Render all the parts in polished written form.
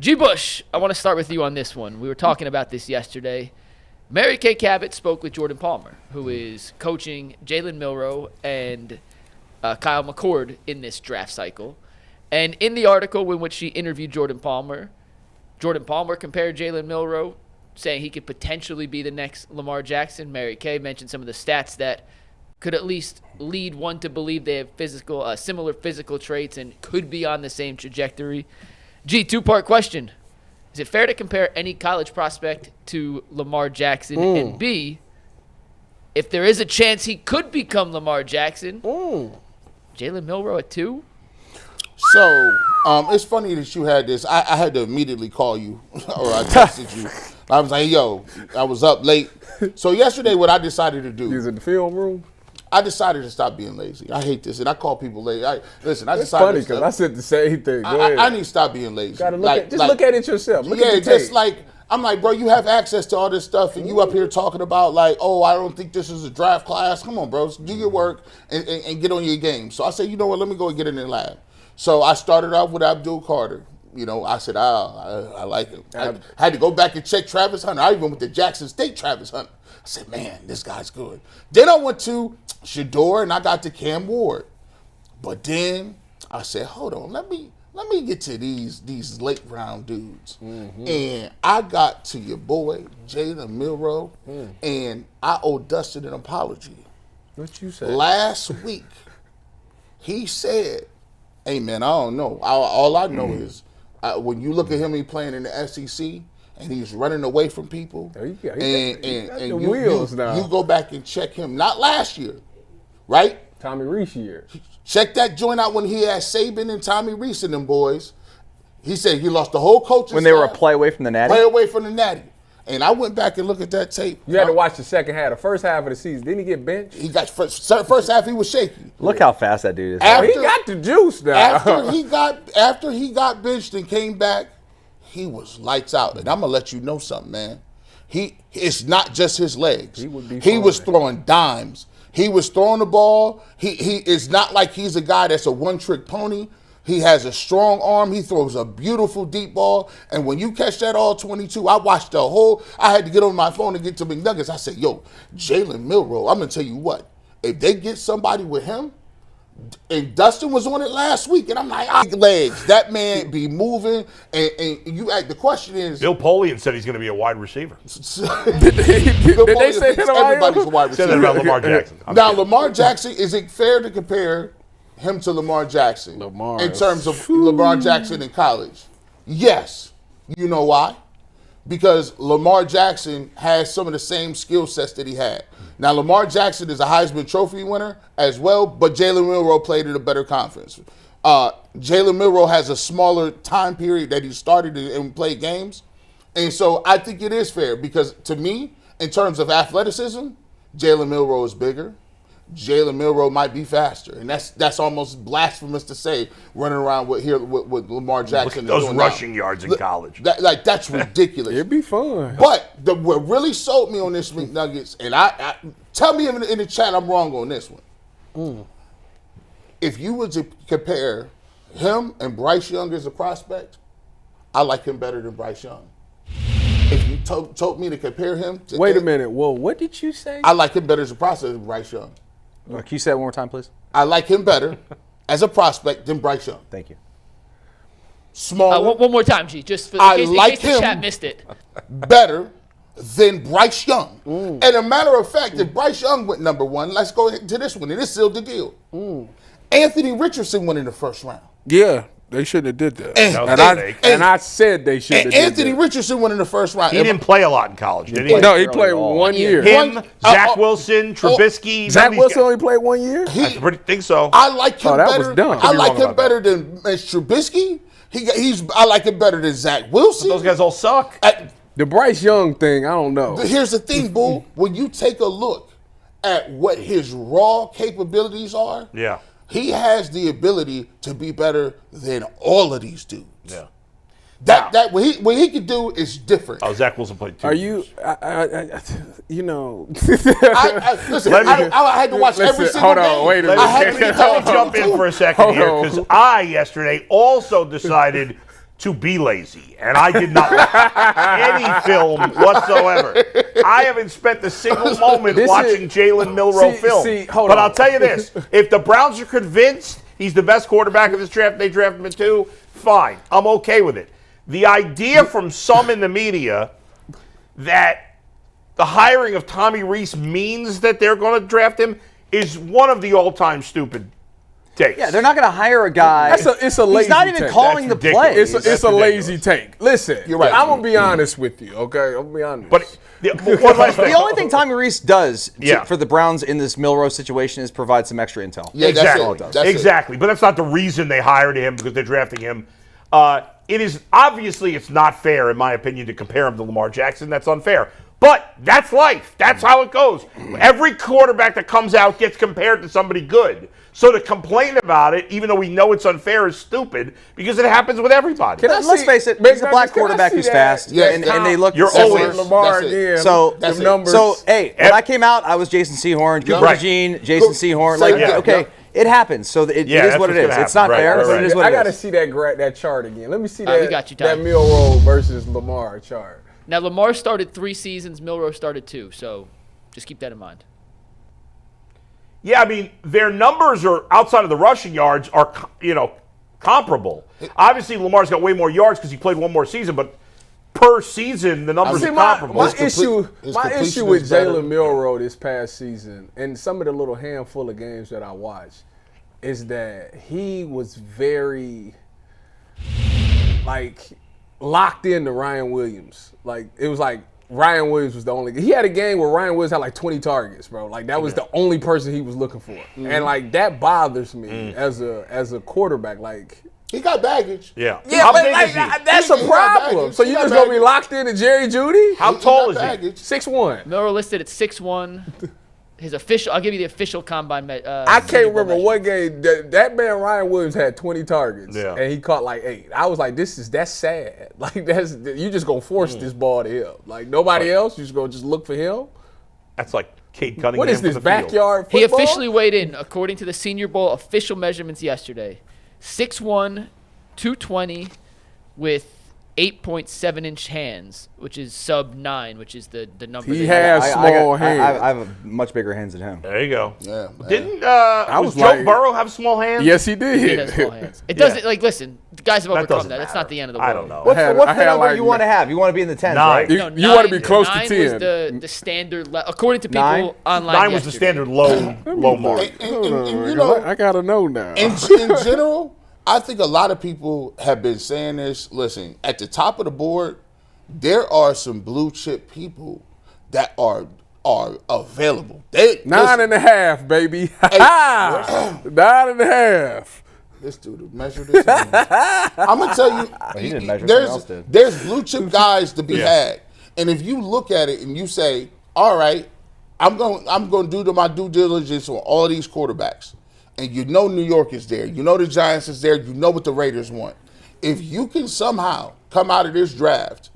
G. Bush, I want to start with you on this one. We were talking about this yesterday. Mary Kay Cabot spoke with Jordan Palmer, who is coaching Jalen Milroe and Kyle McCord in this draft cycle. And in the article in which she interviewed Jordan Palmer compared Jalen Milroe, saying he could potentially be the next Lamar Jackson. Mary Kay mentioned some of the stats that could at least lead one to believe they have similar physical traits and could be on the same trajectory. G, two-part question. Is it fair to compare any college prospect to Lamar Jackson? And B, if there is a chance he could become Lamar Jackson, Jalen Milroe at 2? So, it's funny that you had this. I had to immediately call you, or I texted you. I was like, yo, I was up late. So yesterday what I decided to do. You was in the film room? I decided to stop being lazy. I hate this, and I call people lazy. I It's decided funny because I said the same thing. Go ahead. I need to stop being lazy. Gotta look look at it yourself. Look at the just tape. like, I'm like, bro, you have access to all this stuff, and you up here talking about like, oh, I don't think this is a draft class. Come on, bro, do your work and get on your game. So I said, you know what, let me go and get in the lab. So I started off with Abdul Carter. You know, I said, I like him. I had to go back and check Travis Hunter. I even went to Jackson State Travis Hunter. I said, man, this guy's good. Then I went to Shador and I got to Cam Ward. But then I said, hold on, let me get to these late round dudes. And I got to your boy, Jalen Milroe, and I owe Dustin an apology. What you said? Last week, he said, hey, man, I don't know. All I know is when you look at him, he playing in the SEC, and he's running away from people. You go back and check him. Not last year, right? Tommy Rees year. Check that joint out when he had Saban and Tommy Rees and them boys. He said he lost the whole coaching when they were a play away from the Natty? Play away from the Natty. And I went back and looked at that tape. You had to watch the second half. The first half of the season, didn't he get benched? He got first half. He was shaky. Look how fast that dude is. He got the juice now. After he got benched and came back, he was lights out. And I'm gonna let you know something, man. It's not just his legs. He was throwing dimes. He was throwing the ball. He is not like he's a guy that's a one-trick pony. He has a strong arm. He throws a beautiful deep ball. And when you catch that all 22, I watched the whole. I had to get on my phone and get to McNuggets. I said, yo, Jalen Milroe, I'm going to tell you what. If they get somebody with him, and Dustin was on it last week, and I'm like, legs. That man be moving. And the question is. Bill Polian said he's going to be a wide receiver. Did they say that everybody's a wide receiver? Said that about Lamar Jackson. Lamar Jackson, is it fair to compare him to Lamar Jackson in terms of Lamar Jackson in college? Yes. You know why? Because Lamar Jackson has some of the same skill sets that he had. Now, Lamar Jackson is a Heisman Trophy winner as well, but Jalen Milroe played in a better conference. Jalen Milroe has a smaller time period that he started and played games. And so I think it is fair because, to me, in terms of athleticism, Jalen Milroe is bigger. Jalen Milroe might be faster, and that's almost blasphemous to say running around with Lamar Jackson. Those rushing yards in college, that's ridiculous. It'd be fun. But what really sold me on this McNuggets, and I tell me in the chat I'm wrong on this one. If you were to compare him and Bryce Young as a prospect, I like him better than Bryce Young. If you told me to compare him to Wait a minute. Whoa, what did you say? I like him better as a prospect than Bryce Young. Can you say it one more time, please? I like him better as a prospect than Bryce Young. Thank you. Smaller. One more time, G, just in case the chat missed it. Better than Bryce Young. And a matter of fact, if Bryce Young went number one, let's go to this one, and this sealed the deal. Anthony Richardson went in the first round. Yeah. They shouldn't have did that. And I said they should have did that. Anthony Richardson went in the first round. He didn't play a lot in college, did he? No, he played 1 year. Him, Zach Wilson, Trubisky. Zach Wilson only played 1 year? I think so. I like him that better. was dumb. I like him better than Trubisky. I like him better than Zach Wilson. But those guys all suck. The Bryce Young thing, I don't know. Here's the thing, Bull. When you take a look at what his raw capabilities are, yeah, he has the ability to be better than all of these dudes. Yeah. What he can do is different. Oh, Zach Wilson played 2 Are years. you know. Listen, I had to watch every single hold on, game. wait a Let me jump in for a second here because I yesterday also decided to be lazy, and I did not watch any film whatsoever. I haven't spent a single moment watching Jalen Milroe film. But I'll tell you this, if the Browns are convinced he's the best quarterback of this draft, they draft him at 2, fine. I'm okay with it. The idea from some in the media that the hiring of Tommy Rees means that they're going to draft him is one of the all-time stupid takes. Yeah, they're not going to hire a guy. It's a lazy He's not even take. calling the play. It's a lazy take. Listen, You're right. I'm going to be honest with you, okay? I'm going to be honest. But one last thing. The only thing Tommy Rees does for the Browns in this Milroe situation is provide some extra intel. Yeah, exactly. that's it. Exactly. But that's not the reason they hired him, because they're drafting him. It is obviously it's not fair, in my opinion, to compare him to Lamar Jackson. That's unfair. But that's life. That's how it goes. Every quarterback that comes out gets compared to somebody good. So to complain about it, even though we know it's unfair, is stupid because it happens with everybody. Let's face it, he's a black quarterback who's fast, and they look You're similar. always Lamar That's it. again. So, That's it. numbers. So, hey, when I came out, I was Jason Sehorn, Cooper Right. Jean, Jason Sehorn. Like, Yeah. okay, it happens. So it is what it is. It's not fair, but it is what I it got to is. see that chart again. Let me see right, we that, got you, that Ty. Milroe versus Lamar chart. Now, Lamar started 3 seasons, Milroe started 2, so just keep that in mind. Yeah, I mean, their numbers are outside of the rushing yards are, comparable. Obviously, Lamar's got way more yards because he played one more season, but per season, the numbers are comparable. My His issue completion with is better. Jalen Milroe this past season, and some of the little handful of games that I watched, is that he was very, locked into Ryan Williams. Like, it was like Ryan Williams was the only. He had a game where Ryan Williams had 20 targets, bro. Like, that was the only person he was looking for, and that bothers me as a quarterback. Like, He got baggage. Yeah. yeah, How but big is he? that's He a got problem. baggage. So He you got just gonna be baggage. locked into Jerry Jeudy? How tall is he? Baggage. 6'1". Milroe listed at 6'1". His official, I'll give you the official combine. I can't remember what game that man Ryan Williams had 20 targets and he caught 8. I was like, that's sad. Like, you just gonna force this ball to him. Like, nobody else, you just gonna look for him. That's like Cade Cunningham. What is from this, the field. backyard football? He officially weighed in, according to the Senior Bowl official measurements yesterday. 6'1", 220, with 8.7-inch hands, which is sub 9, which is the number. He they has have. small hands. I have much bigger hands than him. There you go. Yeah, man. Didn't was Joe like- Burrow have small hands? Yes, he He has did. small hands. It doesn't listen. The guys have overcome doesn't that. That's matter. not the end of the world. I don't know. What's had- the I had number like you want to have? You want to be in the 10s, 9. right? You wanna be close to 9 10. was the standard, according to people 9? online. 9 was the yesterday. standard low mark. And I gotta know now. in general, I think a lot of people have been saying this. Listen, at the top of the board, there are some blue chip people that are available. They 9.5, baby. 9.5. This dude measure this. I'm gonna tell you, he didn't measure. Someone else did. there's blue chip guys to be had, and if you look at it and you say, all right, I'm going to do my due diligence on all of these quarterbacks, and you know New York is there, you know the Giants is there, you know what the Raiders want. If you can somehow come out of this draft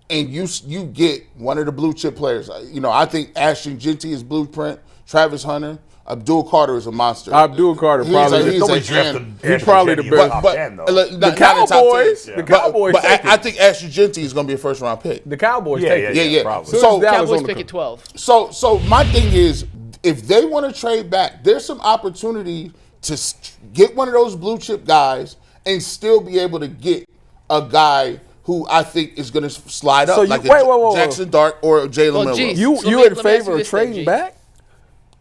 and you get one of the blue chip players, I think Ashton Genty is blueprint, Travis Hunter, Abdul Carter is a monster. Abdul Carter probably. Nobody drafted He's probably the best. top But 10, though. The Cowboys. The Cowboys. But take it. I think Ashton Genty is going to be a first round pick. The Cowboys Yeah, take yeah, it. Yeah. probably. So So, Dallas Cowboys on the pick co- at 12. so my thing is, if they want to trade back, there's some opportunity to get one of those blue chip guys and still be able to get a guy who I think is going to slide up, So you- like wait. Jackson Dart or Jalen Well, Milroe. geez. You So you let in me ask favor you of this then, trading G. back?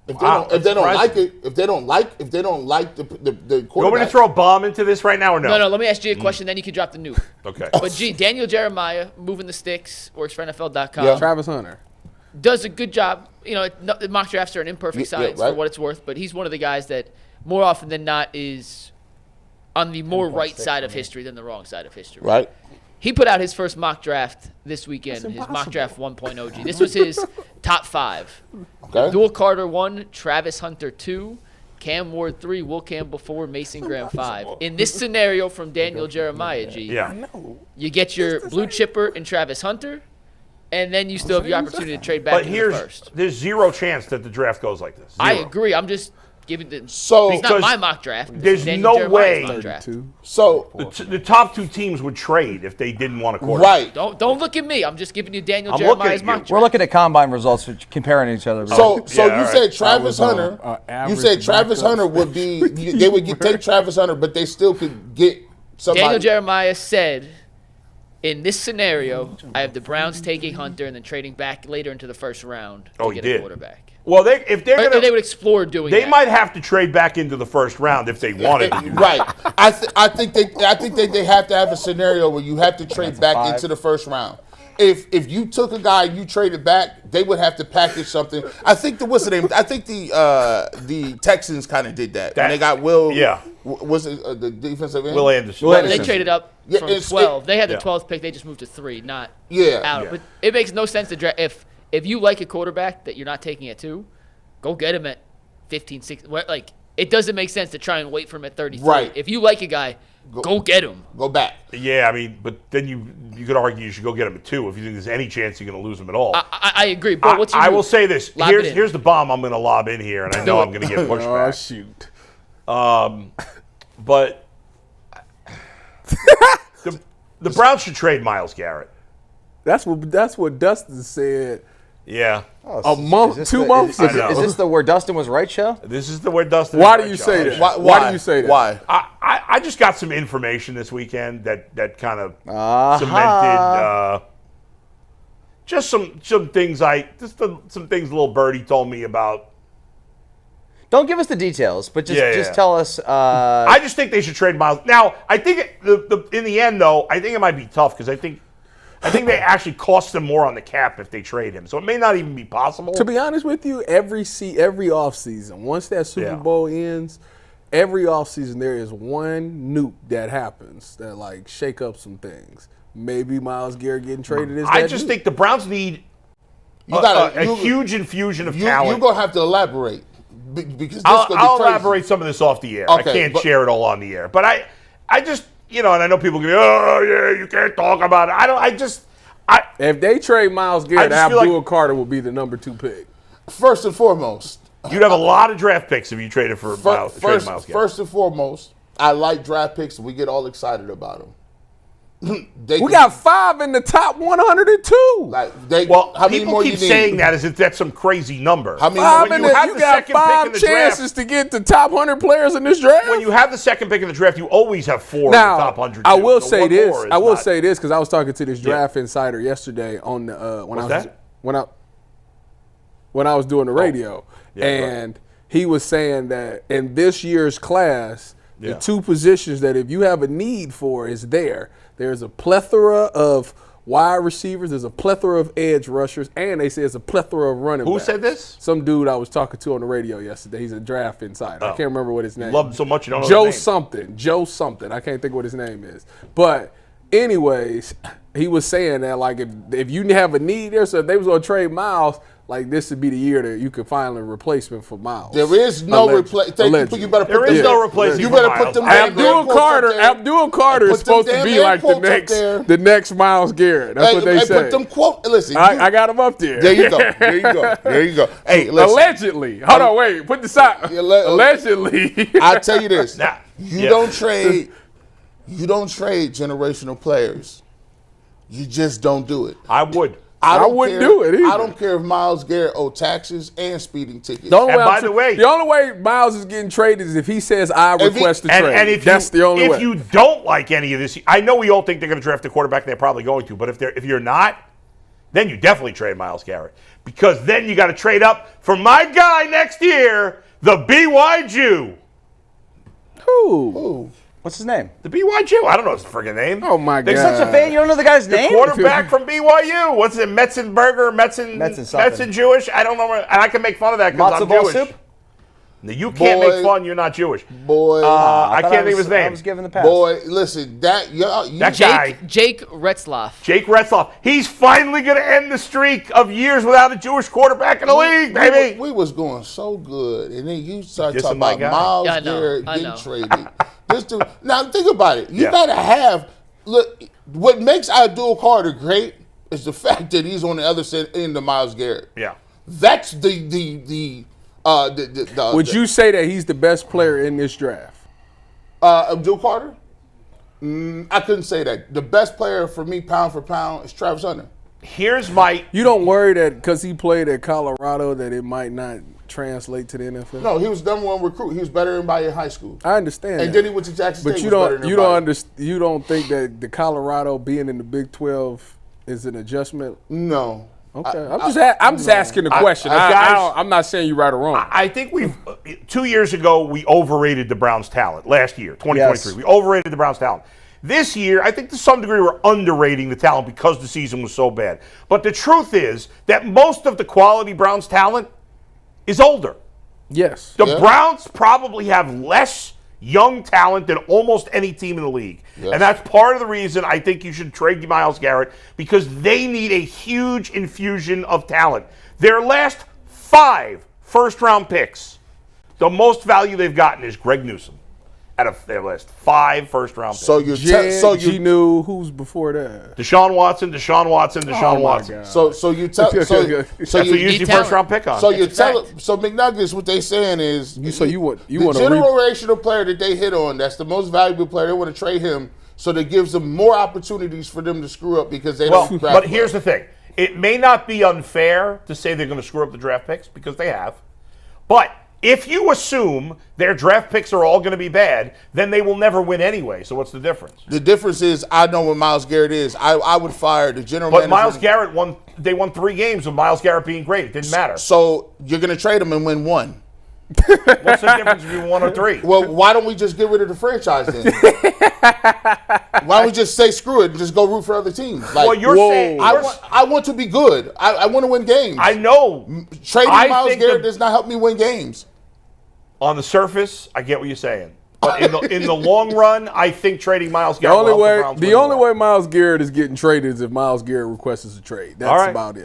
If Wow, they don't that's like it, if they don't like the You want me to quarterback, throw a bomb into this right now or no? No, let me ask G a question, then you can drop the nuke. Okay. But G, Daniel Jeremiah, moving the sticks, works for NFL.com. Yeah. Travis Hunter. Does a good job. The mock drafts are an imperfect Yeah, science right. for what it's worth, but he's one of the guys that more often than not is on the more right side of history than the wrong side of history. right? He put out his first mock draft this weekend, his mock draft 1.0 G. This was his top 5. Okay. Dual Carter 1, Travis Hunter 2, Cam Ward 3, Will Campbell 4, Mason Graham 5. In this scenario from Daniel Jeremiah, G, Yeah. you get your blue chipper and Travis Hunter, and then you still have your opportunity to trade back But in the there's first. zero chance that the draft goes like this. I Zero. agree. I'm just giving the. So it's not my mock draft. There's Daniel no Jeremiah's way. mock draft. So The top 2 teams would trade if they didn't want a quarterback. right. Don't look at me. I'm just giving you Daniel I'm looking Jeremiah's at mock you. draft. We're looking at combine results, comparing each other. So Yeah, you said Travis Hunter. You said Travis Hunter would be. They would take Travis Hunter, but they still could get somebody. Daniel Jeremiah said, in this scenario, I have the Browns taking Hunter and then trading back later into the first round to get a quarterback. Well, if they're Or gonna, they would explore doing they that. might have to trade back into the first round if they wanted to. Do that. Right. I think they have to have a scenario where you have to trade back into the first round. If you took a guy and you traded back, they would have to package something. I think the Texans kind of did that when they got Will. Yeah. Was it the defensive end? Will Anderson. They traded up from 12. They had the 12th pick. They just moved to 3, not out. Yeah. But it makes no sense to draft. If you like a quarterback that you're not taking at 2, go get him at 15, 16. Like, it doesn't make sense to try and wait for him at 33. Right. If you like a guy, go get him. Go back. Yeah, I mean, but then you could argue you should go get him at 2 if you think there's any chance you're going to lose him at all. I agree. But what's your I move? will say this. Lob it in. Here's the bomb I'm going to lob in here, and I know I'm going to get pushback. Oh, shoot. But the Browns should trade Myles Garrett. That's what Dustin said. Yeah. A month, 2 months ago. Is this the Where Dustin Was Right show? This is the where Dustin. Why do you say that? Why do you say that? Why? I just got some information this weekend that kind of cemented just some things some things little birdie told me about. Don't give us the details, but just tell us. I just think they should trade Myles. Now, I think in the end, though, I think it might be tough because I think they actually cost them more on the cap if they trade him. So it may not even be possible. To be honest with you, every offseason, once that Super Bowl ends, every offseason there is one nuke that happens that like shake up some things. Maybe Myles Garrett getting traded is I just think the Browns need a huge infusion of talent. You're going to have to elaborate. Because I'll elaborate some of this off the air. Okay, I can't share it all on the air. But I just, and I know people go, oh, yeah, you can't talk about it. If they trade Myles Garrett, I just feel Abdul Carter will be the number 2 pick. First and foremost, you'd have a lot of draft picks if you traded for Myles Garrett. First and foremost, I like draft picks. We get all excited about them. We got 5 in the top 102. How many people more keep you need? saying that as if that's some crazy number. How many You more? got 5 chances to get the top 100 players in this draft. When you have the second pick in the draft, you always have 4 now, in the top 100. I will say this. I will say this because I was talking to this draft insider yesterday on the when I was doing the radio, and he was saying that in this year's class, the 2 positions that if you have a need for is there. There's a plethora of wide receivers. There's a plethora of edge rushers, and they say it's a plethora of running backs. Who said this? Some dude I was talking to on the radio yesterday. He's a draft insider. I can't remember what his name is. Love him so much you don't know Joe his name. Joe something. I can't think what his name is. But anyways, he was saying that like if you have a need there, so if they was going to trade Myles, like this would be the year that you could find a replacement for Myles. There is no replacement. You better put there is no replacement. You better put them. Abdul Carter is supposed to be like the next Myles Garrett. That's what they say. Put them quote. Listen, I got him up there. There you go. There you go. Hey, listen. Allegedly. Hold on, wait. Put the side. Allegedly. I'll tell you this. You don't trade generational players. You just don't do it. I would. I wouldn't do it either. I don't care if Myles Garrett owed taxes and speeding tickets. The only way Myles is getting traded is if he says, I request a trade. And that's the only way. If you don't like any of this, I know we all think they're going to draft a quarterback, and they're probably going to, but if you're not, then you definitely trade Myles Garrett. Because then you got to trade up for my guy next year, the BY Jew. Who? What's his name? The BY Jew. I don't know his friggin' name. Oh, my God. You're such a fan. You don't know the guy's name? Quarterback from BYU. What's it? Metzen Jewish? I don't know. And I can make fun of that because I'm Jewish. Soup? No, you can't make fun. You're not Jewish. Boy. I can't think of his name. I was given the pass. Boy, listen. That guy. Jake Retzloff. Jake Retzloff. He's finally going to end the streak of years without a Jewish quarterback in the league, baby. We was going so good. And then you start talking about Myles Garrett getting traded. Now, think about it. You got to have – look, what makes Abdul Carter great is the fact that he's on the other end of Myles Garrett. Yeah. That's the Would you say that he's the best player in this draft? Abdul Carter? I couldn't say that. The best player for me, pound for pound, is Travis Hunter. Here's my. You don't worry that because he played at Colorado that it might not translate to the NFL? No, he was number one recruit. He was better than everybody in high school. I understand. And then he went to Jackson State. But you don't think that the Colorado being in the Big 12 is an adjustment? No. Okay, I'm just asking the question. I'm not saying you're right or wrong. I think 2 years ago we overrated the Browns' talent. Last year, 2023, yes. We overrated the Browns' talent. This year, I think to some degree we're underrating the talent because the season was so bad. But the truth is that most of the quality Browns talent is older. Yes. The Browns probably have less young talent than almost any team in the league. Yes. And that's part of the reason I think you should trade Myles Garrett, because they need a huge infusion of talent. Their last 5 first-round picks, the most value they've gotten is Greg Newsome out of their last 5 first-round picks. So you knew who's before that? Deshaun Watson. So you tell that's what you used your first-round pick on. So you tell so McNuggets, what they saying is you want the generational player that they hit on, that's the most valuable player. They want to trade him, so that gives them more opportunities for them to screw up because they don't. But here's the thing: it may not be unfair to say they're going to screw up the draft picks because they have, but if you assume their draft picks are all going to be bad, then they will never win anyway. So what's the difference? The difference is I know what Myles Garrett is. I would fire the general manager. But Myles Garrett won 3 games with Myles Garrett being great. It didn't matter. So you're going to trade him and win 1. What's the difference between 1 or 3? Well, why don't we just get rid of the franchise then? Why don't we just say screw it and just go root for other teams? Like, well, you're saying I want to be good. I want to win games. I know. Trading Myles Garrett does not help me win games. On the surface, I get what you're saying. But in the long run, I think trading Myles Garrett the only way Myles Garrett is getting traded is if Myles Garrett requests a trade. That's about it.